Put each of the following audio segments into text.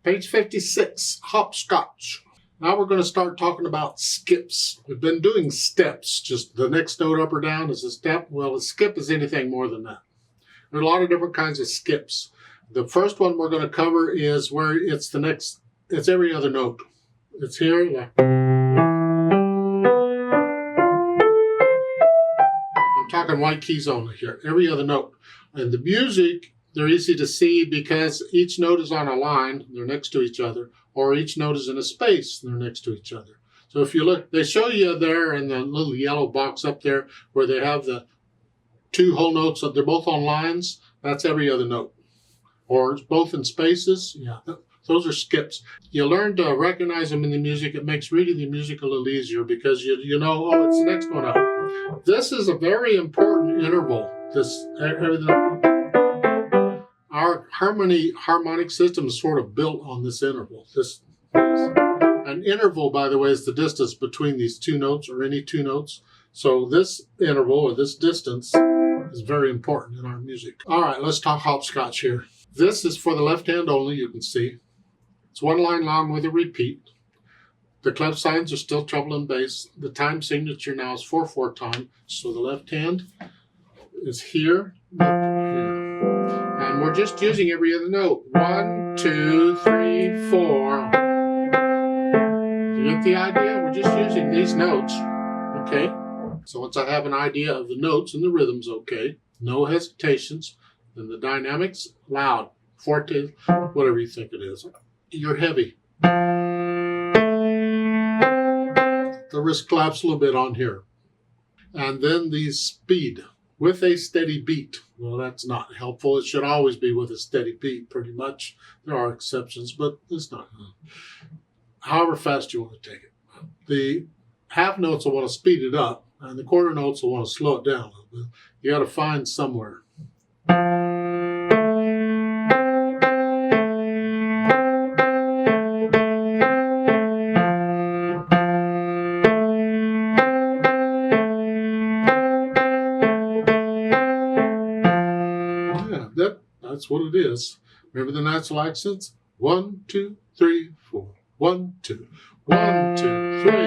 Page 56, Hopscotch. Now we're going to start talking about skips. We've been doing steps, just the next note up or down is a step. Well, a skip is anything more than that. There are a lot of different kinds of skips. The first one we're going to cover is where it's every other note. It's here. I'm talking white keys only here, every other note. And the music, they're easy to see because each note is on a line, they're next to each other, or each note is in a space, and they're next to each other. So if you look, they show you there in the little yellow box up there where they have the two whole notes, they're both on lines, that's every other note. Or it's both in spaces, yeah, those are skips. You learn to recognize them in the music. It makes reading the music a little easier because you know, oh, it's the next one up. This is a very important interval. Our harmonic system is sort of built on this interval. An interval, by the way, is the distance between these two notes or any two notes. So this interval or this distance is very important in our music. All right, let's talk hopscotch here. This is for the left hand only, you can see. It's one line long with a repeat. The clef signs are still treble and bass. The time signature now is 4/4 time. So the left hand is here, here. And we're just using every other note. 1, 2, 3, 4. You get the idea? We're just using these notes. Okay? So once I have an idea of the notes and the rhythms, okay, no hesitations, then the dynamics, loud, forte, whatever you think it is. You're heavy. The wrist claps a little bit on here. And then the speed with a steady beat. Well, that's not helpful. It should always be with a steady beat, pretty much. There are exceptions, but it's not. However fast you want to take it. The half notes will want to speed it up, and the quarter notes will want to slow it down a little bit. You got to find somewhere. That's what it is. Remember the natural accents? 1, 2, 3, 4. 1, 2. 1, 2, 3, 4.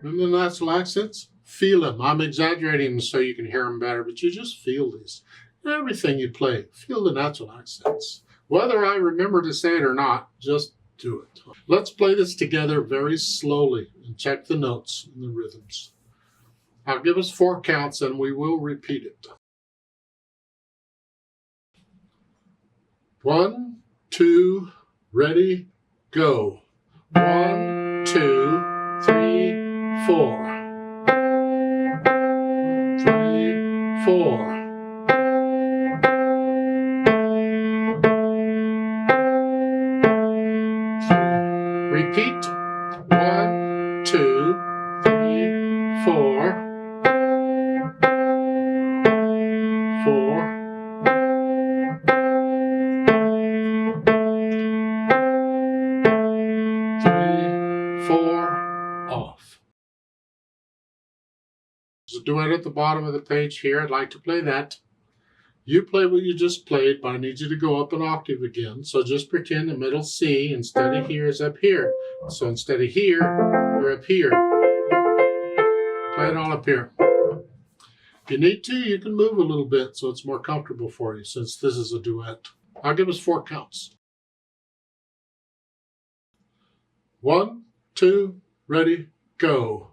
Remember the natural accents? Feel them. I'm exaggerating them so you can hear them better, but you just feel these. Everything you play, feel the natural accents. Whether I remember to say it or not, just do it. Let's play this together very slowly and check the notes and the rhythms. I'll give us 4 counts and we will repeat it. 1, 2, ready, go. 1, 2, 3, 4. 3, 4. Repeat. 1, 2, 3, 4. 4. 3, 4, off. There's a duet at the bottom of the page here. I'd like to play that. You play what you just played, but I need you to go up an octave again. So just pretend the middle C instead of here is up here. So instead of here, you're up here. Play it all up here. If you need to, you can move a little bit so it's more comfortable for you since this is a duet. I'll give us 4 counts. 1, 2, ready, go.